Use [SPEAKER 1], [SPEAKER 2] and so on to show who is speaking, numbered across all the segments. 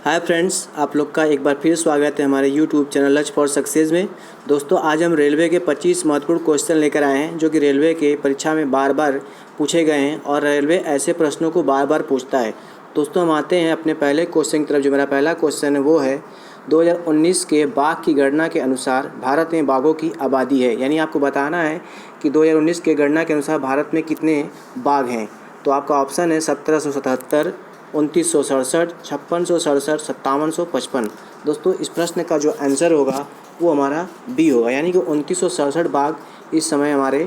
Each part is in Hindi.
[SPEAKER 1] हाय फ्रेंड्स, आप लोग का एक बार फिर स्वागत है हमारे YouTube channel lurch for success में। दोस्तों, आज हम रेलवे के 25 महत्वपूर्ण क्वेश्चन लेकर आए हैं जो कि रेलवे के परीक्षा में बार बार पूछे गए हैं और रेलवे ऐसे प्रश्नों को बार बार पूछता है। दोस्तों, हम आते हैं अपने पहले क्वेश्चन की तरफ। जो मेरा पहला क्वेश्चन है वो है 2019 के बाघ की गणना के अनुसार भारत में बाघों की आबादी है। यानी आपको बताना है कि 2019 के गणना के अनुसार भारत में कितने बाघ हैं। तो आपका ऑप्शन है 1777, 2967, 5667, 5755। दोस्तों, इस प्रश्न का जो आंसर होगा वो हमारा बी होगा, यानी कि 2967 बाघ इस समय हमारे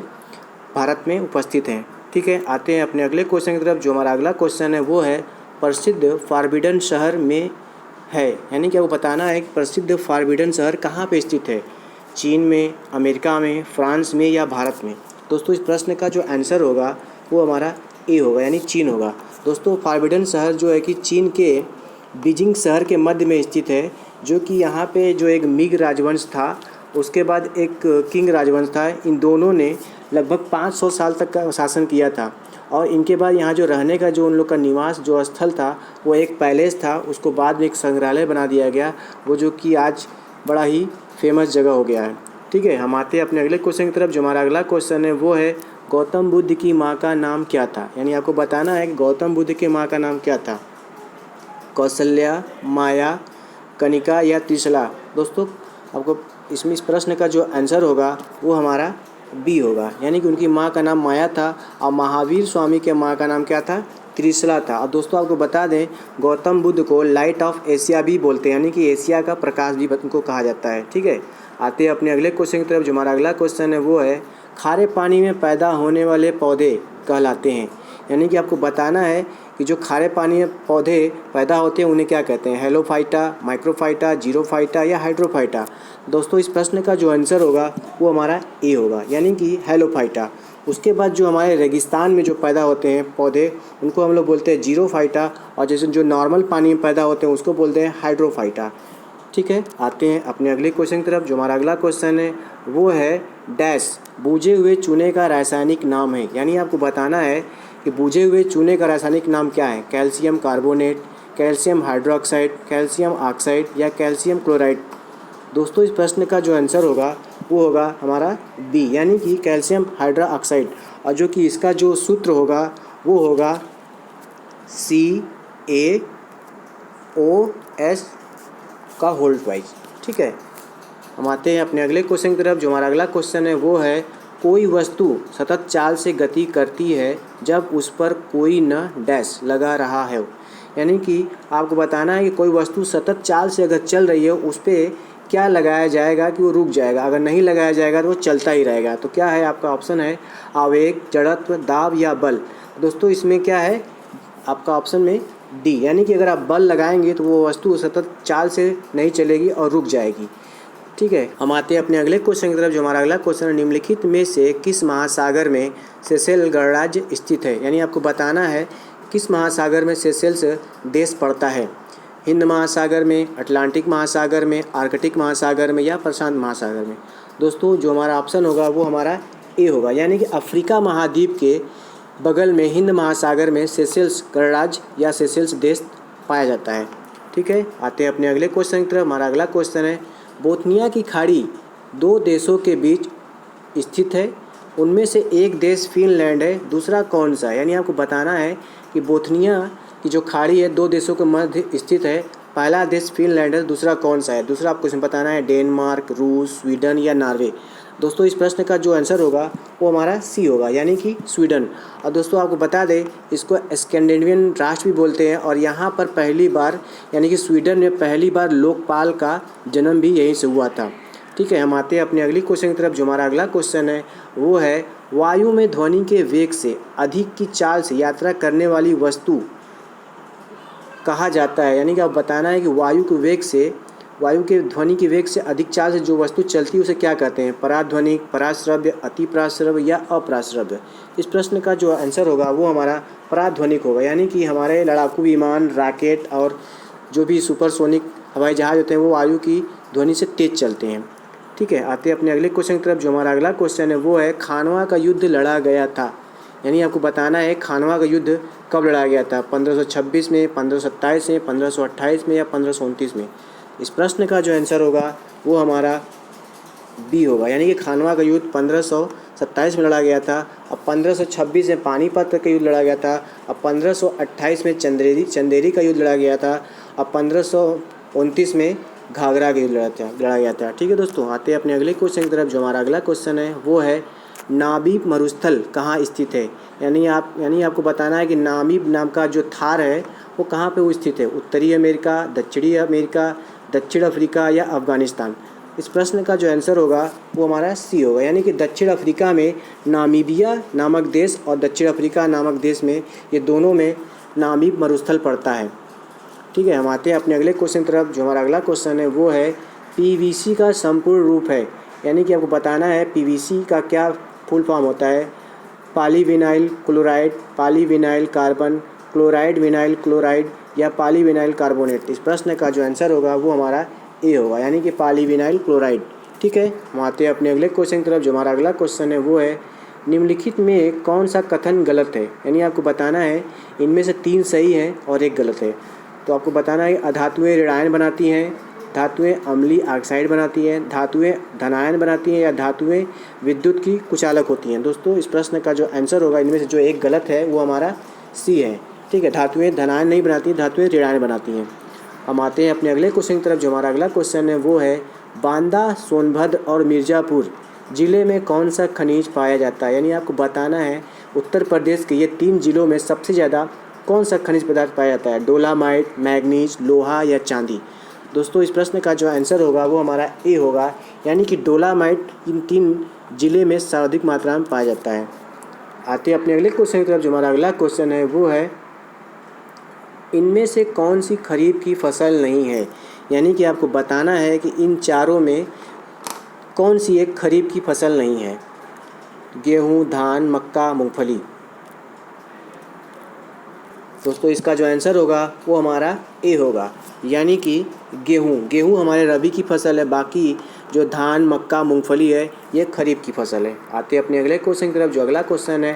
[SPEAKER 1] भारत में उपस्थित हैं। ठीक है, आते हैं अपने अगले क्वेश्चन की तरफ। जो हमारा अगला क्वेश्चन है वो है प्रसिद्ध फॉरबिडन शहर में है। यानी कि आपको बताना है कि प्रसिद्ध फॉरबिडन शहर कहाँ पे स्थित है, चीन में, अमेरिका में, फ्रांस में या भारत में। दोस्तों, इस प्रश्न का जो आंसर होगा वो हमारा ए होगा, यानी चीन होगा। दोस्तों, फॉरबिडन शहर जो है कि चीन के बीजिंग शहर के मध्य में स्थित है, जो कि यहाँ पे जो एक मिग राजवंश था, उसके बाद एक किंग राजवंश था। इन दोनों ने लगभग 500 साल तक का शासन किया था और इनके बाद यहाँ जो रहने का जो उन लोग का निवास जो स्थल था वो एक पैलेस था। उसको बाद में एक संग्रहालय बना दिया गया, वो जो कि आज बड़ा ही फेमस जगह हो गया है। ठीक है, हम आते हैं अपने अगले क्वेश्चन की तरफ। जो हमारा अगला क्वेश्चन है वो है गौतम बुद्ध की माँ का नाम क्या था। यानी आपको बताना है कि गौतम बुद्ध की माँ का नाम क्या था, कौशल्या, माया, कनिका या त्रिशला। दोस्तों, आपको इस प्रश्न का जो आंसर होगा वो हमारा बी होगा, यानी कि उनकी माँ का नाम माया था और महावीर स्वामी के माँ का नाम क्या था, त्रिशला था। और दोस्तों, आपको बता दें गौतम बुद्ध को लाइट ऑफ एशिया भी बोलते हैं, यानी कि एशिया का प्रकाश भी उनको कहा जाता है। ठीक है, आते हैं अपने अगले क्वेश्चन की तरफ। जो हमारा अगला क्वेश्चन है वो है खारे पानी में पैदा होने वाले पौधे कहलाते हैं। यानी कि आपको बताना है कि जो खारे पानी में पौधे पैदा होते हैं उन्हें क्या कहते हैं, हेलोफाइटा, माइक्रोफाइटा, जीरोफाइटा या हाइड्रोफाइटा। दोस्तों, इस प्रश्न का जो आंसर होगा वो हमारा ए होगा, यानी कि हेलोफाइटा। उसके बाद जो हमारे रेगिस्तान में जो पैदा होते हैं पौधे उनको हम लोग बोलते हैं जीरोफाइटा, और जैसे जो नॉर्मल पानी में पैदा होते हैं उसको बोलते हैं हाइड्रोफाइटा। ठीक है, आते हैं अपने अगले क्वेश्चन की तरफ। जो हमारा अगला क्वेश्चन है वो है डैश बूझे हुए चूने का रासायनिक नाम है। यानी आपको बताना है कि बूझे हुए चूने का रासायनिक नाम क्या है, calcium carbonate, calcium hydroxide, calcium oxide या कैल्शियम क्लोराइड। दोस्तों, इस प्रश्न का जो आंसर होगा वो होगा हमारा बी, यानी कि कैल्शियम हाइड्रोक्साइड। और जो कि इसका जो सूत्र होगा वो होगा CaOS का होल ट्वाइस। ठीक है, हम आते हैं अपने अगले क्वेश्चन की तरफ। जो हमारा अगला क्वेश्चन है वो है कोई वस्तु सतत चाल से गति करती है जब उस पर कोई न डैश लगा रहा है। यानी कि आपको बताना है कि कोई वस्तु सतत चाल से अगर चल रही है उस पर क्या लगाया जाएगा कि वो रुक जाएगा, अगर नहीं लगाया जाएगा तो वो चलता ही रहेगा। तो क्या है आपका ऑप्शन है आवेग, जड़त्व, दाब या बल। दोस्तों, इसमें क्या है आपका ऑप्शन में डी, यानी कि अगर आप बल लगाएंगे तो वो वस्तु सतत चाल से नहीं चलेगी और रुक जाएगी। ठीक है, हम आते हैं अपने अगले क्वेश्चन की तरफ। जो हमारा अगला क्वेश्चन है निम्नलिखित में से किस महासागर में सेशेल्स गणराज्य स्थित है। यानी आपको बताना है किस महासागर में सेशेल्स देश पड़ता है, हिंद महासागर में, अटलांटिक महासागर में, आर्कटिक महासागर में या प्रशांत महासागर में। दोस्तों, जो हमारा ऑप्शन होगा वो हमारा ए होगा, यानी कि अफ्रीका महाद्वीप के बगल में हिंद महासागर में सेशेल्स गणराज्य या सेशेल्स देश पाया जाता है। ठीक है, आते हैं अपने अगले क्वेश्चन की तरफ। हमारा अगला क्वेश्चन है बोथनिया की खाड़ी दो देशों के बीच स्थित है, उनमें से एक देश फिनलैंड है, दूसरा कौन सा है। यानी आपको बताना है कि बोथनिया की जो खाड़ी है दो देशों के मध्य स्थित है, पहला देश फिनलैंड है, दूसरा कौन सा है। दूसरा आपको इसमें बताना है डेनमार्क, रूस, स्वीडन या नॉर्वे। दोस्तों, इस प्रश्न का जो आंसर होगा वो हमारा सी होगा, यानी कि स्वीडन। और दोस्तों, आपको बता दें इसको स्कैंडिनेवियन राष्ट्र भी बोलते हैं और यहाँ पर पहली बार यानी कि स्वीडन में पहली बार लोकपाल का जन्म भी यहीं से हुआ था। ठीक है, हम आते हैं अपनी अगली क्वेश्चन की तरफ। जो हमारा अगला क्वेश्चन है वो है वायु में ध्वनि के वेग से अधिक की चाल से यात्रा करने वाली वस्तु कहा जाता है। यानी कि आप बताना है कि वायु के ध्वनि के वेग से अधिक चाल से जो वस्तु चलती है उसे क्या कहते हैं, पराध्वनिक, पराश्रव्य, अतिपराश्रव्य या अप्राश्रव्य। इस प्रश्न का जो आंसर होगा वो हमारा पराध्वनिक होगा, यानी कि हमारे लड़ाकू विमान, रॉकेट और जो भी सुपरसोनिक हवाई जहाज़ होते हैं वो वायु की ध्वनि से तेज चलते हैं। ठीक है, आते हैं अपने अगले क्वेश्चन की तरफ। जो हमारा अगला क्वेश्चन है वो है खानवा का युद्ध लड़ा गया था यानी आपको बताना है खानवा का युद्ध कब लड़ा गया था, 1526 में, 1527 में, 1528 में या 1529 में। इस प्रश्न का जो आंसर होगा वो हमारा बी होगा, यानी कि खानवा का युद्ध 1527 में लड़ा गया था। अब 1526 में पानीपत का युद्ध लड़ा गया था। अब 1528 में चंदेरी का युद्ध लड़ा गया था। अब 1529 में घाघरा का युद्ध लड़ा गया था। ठीक है दोस्तों, आते हैं अपने अगले क्वेश्चन की तरफ। जो हमारा अगला क्वेश्चन है वो है नामीब मरुस्थल कहाँ स्थित है। यानी आपको बताना है कि नामीब नाम का जो थार है वो कहाँ पे वो स्थित है, उत्तरी अमेरिका, दक्षिणी अमेरिका, दक्षिण अफ्रीका या अफ़गानिस्तान। इस प्रश्न का जो आंसर होगा वो हमारा सी होगा, यानी कि दक्षिण अफ्रीका में नामीबिया नामक देश और दक्षिण अफ्रीका नामक देश में, ये दोनों में नामीब मरुस्थल पड़ता है। ठीक है, हम आते हैं अपने अगले क्वेश्चन की तरफ। जो हमारा अगला क्वेश्चन है वो है पीवीसी का संपूर्ण रूप है। यानी कि आपको बताना है पीवीसी का क्या फुल फॉर्म होता है, polyvinyl chloride, polyvinyl carbon, chloride vinyl chloride या पॉलीविनाइल कार्बोनेट। इस प्रश्न का जो आंसर होगा वो हमारा ए होगा, यानी कि पॉलीविनाइल क्लोराइड। ठीक है, हम आते हैं अपने अगले क्वेश्चन की तरफ। जो हमारा अगला क्वेश्चन है वो है निम्नलिखित में कौन सा कथन गलत है। यानी आपको बताना है इनमें से 3 सही हैं और 1 गलत है। तो आपको बताना है अधातुएं ऋणायन बनाती हैं, धातुएं अम्लीय ऑक्साइड बनाती हैं, धातुएं धनायन बनाती हैं या धातुएं विद्युत की कुचालक होती हैं। दोस्तों इस प्रश्न का जो आंसर होगा इनमें से जो 1 गलत है वो हमारा सी है। ठीक है, धातुएं धनायन नहीं बनाती, धातुएं ऋणायन बनाती हैं। हम आते हैं अपने अगले क्वेश्चन की तरफ। जो हमारा अगला क्वेश्चन है वो है बांदा, सोनभद्र और मिर्ज़ापुर ज़िले में कौन सा खनिज पाया जाता है। यानी आपको बताना है उत्तर प्रदेश के ये 3 ज़िलों में सबसे ज़्यादा कौन सा खनिज पदार्थ पाया जाता है, डोलामाइट, मैग्नीज, लोहा या चांदी। दोस्तों इस प्रश्न का जो आंसर होगा वो हमारा ए होगा, यानी कि डोलामाइट इन 3 ज़िले में सर्वाधिक मात्रा में पाया जाता है। आते हैं अपने अगले क्वेश्चन की तरफ। जो हमारा अगला क्वेश्चन है वो है इनमें से कौन सी खरीफ की फसल नहीं है। यानी कि आपको बताना है कि इन चारों में कौन सी एक खरीफ की फसल नहीं है, गेहूँ, धान, मक्का, मूंगफली। दोस्तों इसका जो आंसर होगा वो हमारा ए होगा, यानी कि गेहूँ हमारे रबी की फसल है, बाकी जो धान, मक्का, मूंगफली है ये खरीफ की फसल है। आते हैं अपने अगले क्वेश्चन की तरफ। जो अगला क्वेश्चन है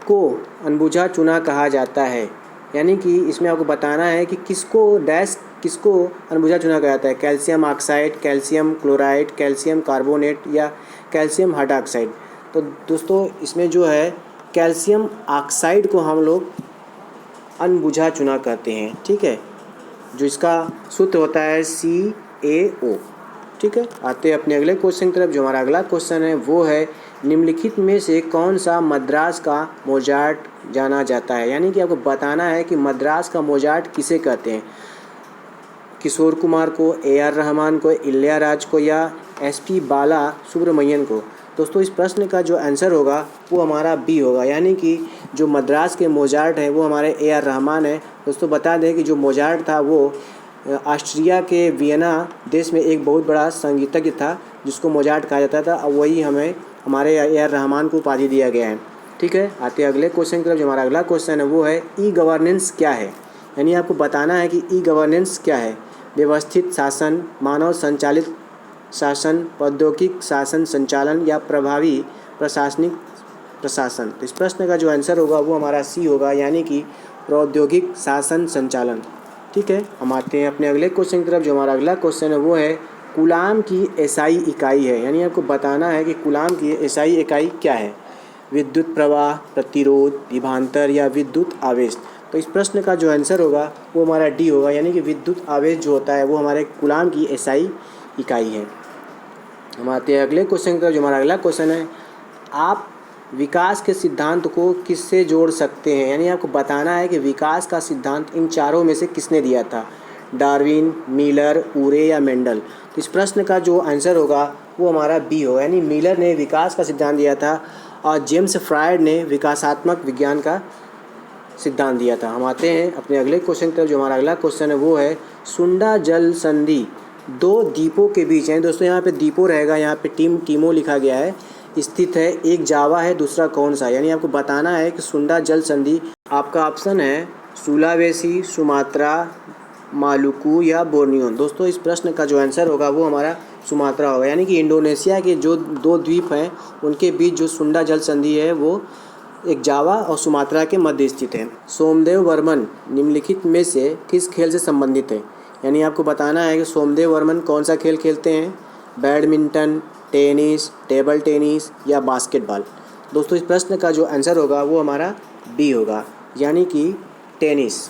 [SPEAKER 1] को अनबुझा चूना कहा जाता है। यानी कि इसमें आपको बताना है कि किसको अनबुझा चूना कहा जाता है, calcium oxide, calcium chloride, calcium carbonate या कैल्शियम हाइड्रॉक्साइड। तो दोस्तों इसमें जो है कैल्शियम ऑक्साइड को हम लोग अनबुझा चूना कहते हैं। ठीक है, जो इसका सूत्र होता है CaO। ठीक है, आते हैं अपने अगले क्वेश्चन की तरफ। जो हमारा अगला क्वेश्चन है वो है निम्नलिखित में से कौन सा मद्रास का मोजार्ट जाना जाता है। यानी कि आपको बताना है कि मद्रास का मोजार्ट किसे कहते हैं, किशोर कुमार को, AR रहमान को, इलैयाराजा को या SP बाला सुब्रमण्यन को। दोस्तों इस प्रश्न का जो आंसर होगा वो हमारा बी होगा, यानी कि जो मद्रास के मोजार्ट हैं वो हमारे AR रहमान है। दोस्तों बता दें कि जो मोजार्ट था वो ऑस्ट्रिया के वियना देश में एक बहुत बड़ा संगीतज्ञ था जिसको मोजार्ट कहा जाता था। अब वही हमारे AR रहमान को उपाधि दिया गया है। ठीक है, आते हैं अगले क्वेश्चन की तरफ। जो हमारा अगला क्वेश्चन है वो है ई गवर्नेंस क्या है। यानी आपको बताना है कि ई गवर्नेंस क्या है, व्यवस्थित शासन, मानव संचालित शासन, प्रौद्योगिक शासन संचालन या प्रभावी प्रशासनिक प्रशासन। तो इस प्रश्न का जो आंसर होगा वो हमारा सी होगा, यानी कि प्रौद्योगिक शासन संचालन। ठीक है, हम आते हैं अपने अगले क्वेश्चन की तरफ। जो हमारा अगला क्वेश्चन है वो है कूलाम की एसआई इकाई है। यानी आपको बताना है कि कूलाम की एसआई इकाई क्या है, विद्युत प्रवाह, प्रतिरोध, विभवांतर या विद्युत आवेश। तो इस प्रश्न का जो आंसर होगा वो हमारा डी होगा, यानी कि विद्युत आवेश जो होता है वो हमारे कूलाम की एसआई इकाई है। हम आते हैं अगले क्वेश्चन की तरफ। जो हमारा अगला क्वेश्चन है आप विकास के सिद्धांत को किससे जोड़ सकते हैं। यानी आपको बताना है कि विकास का सिद्धांत इन चारों में से किसने दिया था, डार्विन, मिलर, उरे या मेंडल। तो इस प्रश्न का जो आंसर होगा वो हमारा बी होगा, यानी मिलर ने विकास का सिद्धांत दिया था और जेम्स फ्रायड ने विकासात्मक विज्ञान का सिद्धांत दिया था। हम आते हैं अपने अगले क्वेश्चन की तरफ। जो हमारा अगला क्वेश्चन है वो है सुंडा जल संधि 2 द्वीपों के बीच है। दोस्तों यहाँ पे द्वीपों रहेगा, यहाँ पे टीमो लिखा गया है, स्थित है। एक जावा है, दूसरा कौन सा। यानी आपको बताना है कि सुंडा जल संधि, आपका ऑप्शन है सुलावेसी, सुमात्रा, मालुकू या बोर्नियो। दोस्तों इस प्रश्न का जो आंसर होगा वो हमारा सुमात्रा होगा, यानी कि इंडोनेशिया के जो 2 द्वीप हैं उनके बीच जो सुंडा जल संधि है वो एक जावा और सुमात्रा के मध्य स्थित है। सोमदेव वर्मन निम्नलिखित में से किस खेल से संबंधित है? यानी आपको बताना है कि सोमदेव वर्मन कौन सा खेल खेलते हैं, बैडमिंटन, टेनिस, टेबल टेनिस या बास्केटबॉल। दोस्तों इस प्रश्न का जो आंसर होगा वो हमारा बी होगा, यानी कि टेनिस।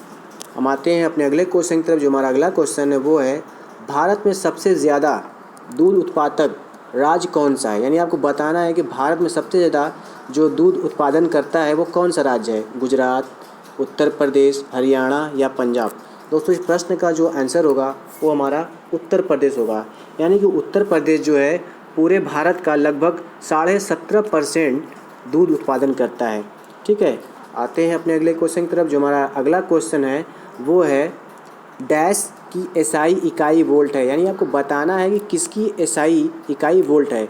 [SPEAKER 1] हम आते हैं अपने अगले क्वेश्चन की तरफ। जो हमारा अगला क्वेश्चन है वो है, भारत में सबसे ज़्यादा दूध उत्पादक राज्य कौन सा है? यानी आपको बताना है कि भारत में सबसे ज़्यादा जो दूध उत्पादन करता है वो कौन सा राज्य है, गुजरात, उत्तर प्रदेश, हरियाणा या पंजाब। दोस्तों इस प्रश्न का जो आंसर होगा वो हमारा उत्तर प्रदेश होगा, यानी कि उत्तर प्रदेश जो है पूरे भारत का लगभग 17.5% दूध उत्पादन करता है। ठीक है, आते हैं अपने अगले क्वेश्चन की तरफ। जो हमारा अगला क्वेश्चन है वो है, डैश की एसआई इकाई वोल्ट है। यानी आपको बताना है कि किसकी एसआई इकाई वोल्ट है।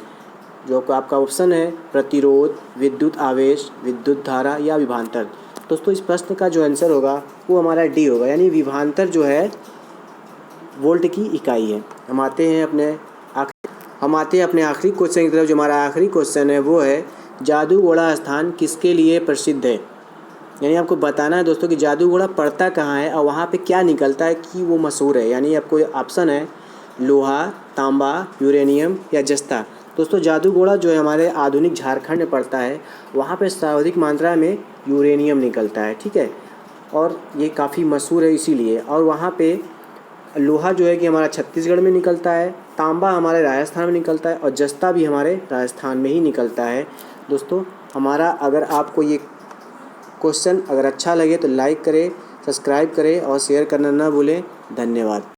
[SPEAKER 1] जो आपका ऑप्शन है, प्रतिरोध, विद्युत आवेश, विद्युत धारा या विभवांतर। दोस्तों इस प्रश्न का जो आंसर होगा वो हमारा डी होगा, यानी विभवांतर जो है वोल्ट की इकाई है। हम आते हैं अपने आखिरी क्वेश्चन की तरफ। जो हमारा आखिरी क्वेश्चन है वो है, जादूगोड़ा स्थान किसके लिए प्रसिद्ध है? यानी आपको बताना है दोस्तों कि जादूगोड़ा पड़ता कहाँ है और वहाँ पे क्या निकलता है कि वो मशहूर है। यानी आपको ऑप्शन है, लोहा, तांबा, यूरेनियम या जस्ता। दोस्तों जादूगोड़ा जो है हमारे आधुनिक झारखंड में पड़ता है, वहाँ पे सर्वाधिक मात्रा में यूरेनियम निकलता है। ठीक है, और ये काफ़ी मशहूर है इसीलिए। और वहाँ पे लोहा जो है कि हमारा छत्तीसगढ़ में निकलता है, तांबा हमारे राजस्थान में निकलता है और जस्ता भी हमारे राजस्थान में ही निकलता है। दोस्तों हमारा अगर आपको ये क्वेश्चन अगर अच्छा लगे तो लाइक करें, सब्सक्राइब करें और शेयर करना ना भूलें। धन्यवाद।